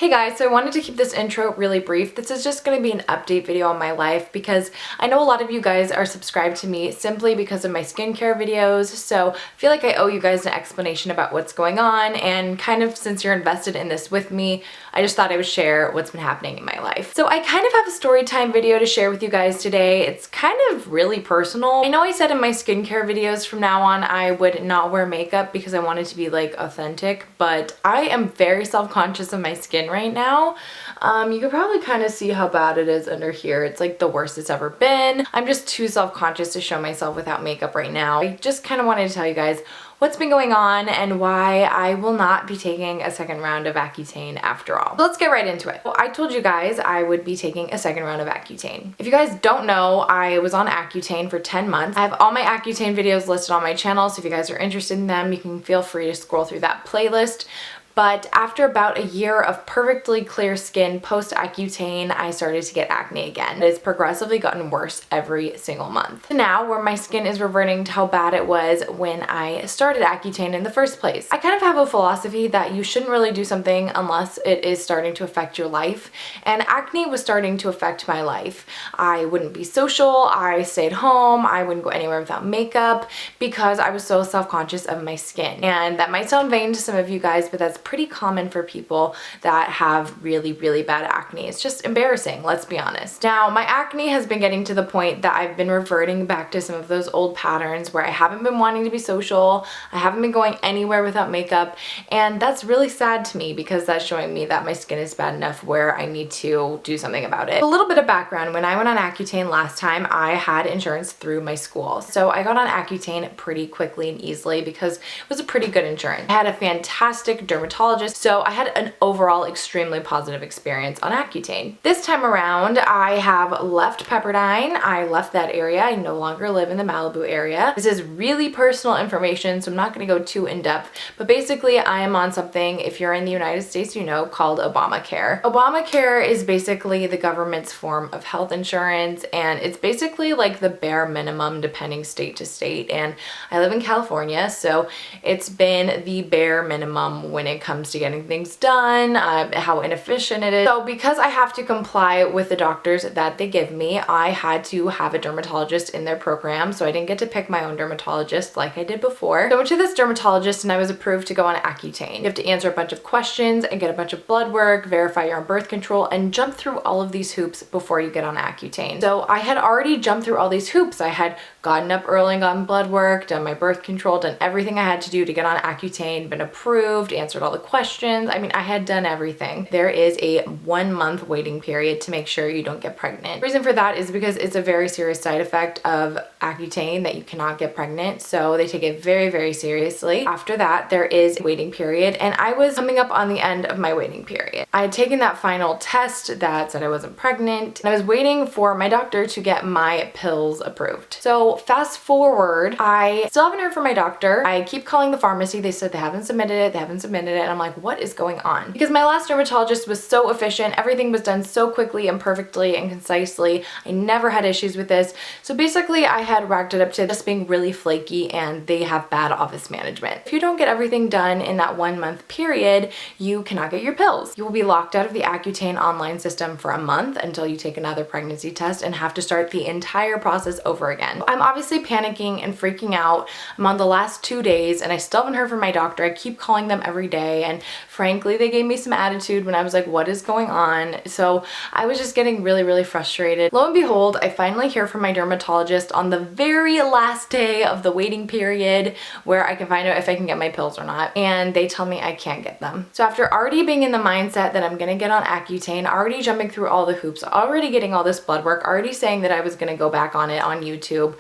Hey guys, so I wanted to keep this intro really brief. This is just going to be an update video on my life because I know a lot of you guys are subscribed to me simply because of my skincare videos, so I feel like I owe you guys an explanation about what's going on, and kind of since you're invested in this with me, I just thought I would share what's been happening in my life. So I kind of have a story time video to share with you guys today. It's kind of really personal. I know I said in my skincare videos from now on I would not wear makeup because I wanted to be like authentic, but I am very self-conscious of my skin right now. You can probably kind of see how bad it is under here. It's like the worst it's ever been. I'm just too self-conscious to show myself without makeup right now. I just kind of wanted to tell you guys what's been going on and why I will not be taking a second round of Accutane after all. So let's get right into it. Well, I told you guys I would be taking a second round of Accutane. If you guys don't know, I was on Accutane for 10 months. I have all my Accutane videos listed on my channel, so if you guys are interested in them, you can feel free to scroll through that playlist. But after about a year of perfectly clear skin post Accutane, I started to get acne again. It's progressively gotten worse every single month. Now, where my skin is reverting to how bad it was when I started Accutane in the first place. I kind of have a philosophy that you shouldn't really do something unless it is starting to affect your life, and acne was starting to affect my life. I wouldn't be social, I stayed home, I wouldn't go anywhere without makeup because I was so self-conscious of my skin. And that might sound vain to some of you guys, but that's pretty common for people that have really, really bad acne. It's just embarrassing, let's be honest. Now, my acne has been getting to the point that I've been reverting back to some of those old patterns where I haven't been wanting to be social, I haven't been going anywhere without makeup, and that's really sad to me because that's showing me that my skin is bad enough where I need to do something about it. A little bit of background, when I went on Accutane last time, I had insurance through my school. So I got on Accutane pretty quickly and easily because it was a pretty good insurance. I had a fantastic dermatologist, so I had an overall extremely positive experience on Accutane. This time around, I have left Pepperdine. I left that area. I no longer live in the Malibu area. This is really personal information, so I'm not going to go too in depth, but basically I am on something, if you're in the United States, you know, called Obamacare. Obamacare is basically the government's form of health insurance, and it's basically like the bare minimum depending state to state, and I live in California, so it's been the bare minimum when it comes to getting things done, how inefficient it is. So because I have to comply with the doctors that they give me, I had to have a dermatologist in their program, so I didn't get to pick my own dermatologist like I did before. So I went to this dermatologist and I was approved to go on Accutane. You have to answer a bunch of questions and get a bunch of blood work, verify you're on birth control, and jump through all of these hoops before you get on Accutane. So I had already jumped through all these hoops. I had gotten up early and gotten blood work, done my birth control, done everything I had to do to get on Accutane, been approved, answered all the questions. I mean, I had done everything. There is a 1 month waiting period to make sure you don't get pregnant. The reason for that is because it's a very serious side effect of Accutane that you cannot get pregnant, so they take it very, very seriously. After that, there is a waiting period, and I was coming up on the end of my waiting period. I had taken that final test that said I wasn't pregnant, and I was waiting for my doctor to get my pills approved. So fast forward, I still haven't heard from my doctor. I keep calling the pharmacy. They said they haven't submitted it, and I'm like, what is going on? Because my last dermatologist was so efficient, everything was done so quickly and perfectly and concisely. I never had issues with this. So basically I had racked it up to just being really flaky, and they have bad office management. If you don't get everything done in that 1 month period, you cannot get your pills. You will be locked out of the Accutane online system for a month until you take another pregnancy test and have to start the entire process over again. I'm obviously panicking and freaking out. I'm on the last 2 days and I still haven't heard from my doctor. I keep calling them every day, and frankly, they gave me some attitude when I was like, what is going on? So I was just getting really, really frustrated. Lo and behold, I finally hear from my dermatologist on the very last day of the waiting period where I can find out if I can get my pills or not. And they tell me I can't get them. So after already being in the mindset that I'm gonna get on Accutane, already jumping through all the hoops, already getting all this blood work, already saying that I was gonna go back on it on YouTube,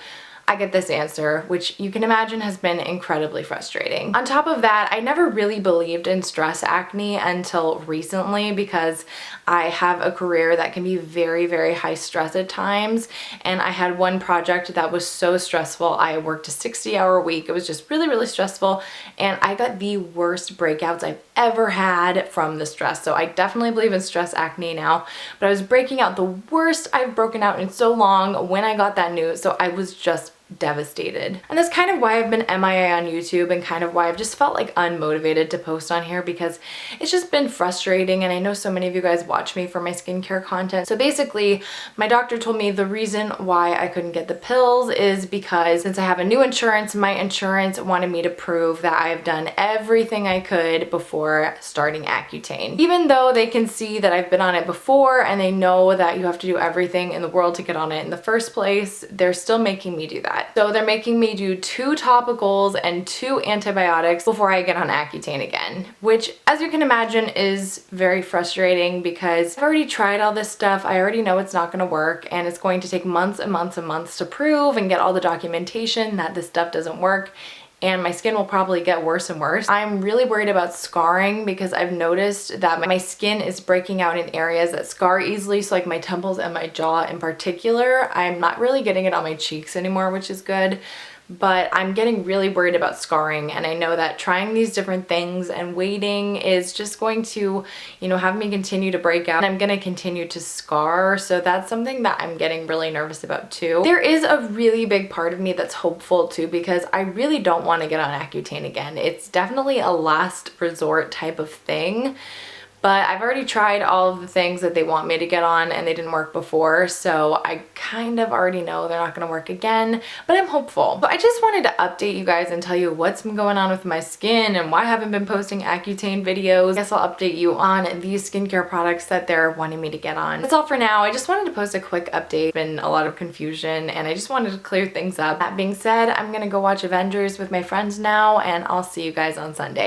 I get this answer, which you can imagine has been incredibly frustrating. On top of that, I never really believed in stress acne until recently because I have a career that can be very, very high stress at times, and I had one project that was so stressful. I worked a 60-hour week. It was just really, really stressful, and I got the worst breakouts I've ever had from the stress. So I definitely believe in stress acne now, but I was breaking out the worst I've broken out in so long when I got that news, so I was just devastated. And that's kind of why I've been MIA on YouTube and kind of why I've just felt like unmotivated to post on here, because it's just been frustrating, and I know so many of you guys watch me for my skincare content. So basically, my doctor told me the reason why I couldn't get the pills is because since I have a new insurance, my insurance wanted me to prove that I've done everything I could before starting Accutane. Even though they can see that I've been on it before and they know that you have to do everything in the world to get on it in the first place, they're still making me do that. So they're making me do 2 topicals and 2 antibiotics before I get on Accutane again, which, as you can imagine, is very frustrating because I've already tried all this stuff. I already know it's not going to work, and it's going to take months and months and months to prove and get all the documentation that this stuff doesn't work, and my skin will probably get worse and worse. I'm really worried about scarring because I've noticed that my skin is breaking out in areas that scar easily, so like my temples and my jaw in particular. I'm not really getting it on my cheeks anymore, which is good, but I'm getting really worried about scarring, and I know that trying these different things and waiting is just going to, you know, have me continue to break out, and I'm gonna continue to scar, so that's something that I'm getting really nervous about too. There is a really big part of me that's hopeful too, because I really don't want to get on Accutane again. It's definitely a last resort type of thing. But I've already tried all of the things that they want me to get on and they didn't work before, so I kind of already know they're not going to work again, but I'm hopeful. So I just wanted to update you guys and tell you what's been going on with my skin and why I haven't been posting Accutane videos. I guess I'll update you on these skincare products that they're wanting me to get on. That's all for now. I just wanted to post a quick update. Been a lot of confusion and I just wanted to clear things up. That being said, I'm going to go watch Avengers with my friends now, and I'll see you guys on Sunday.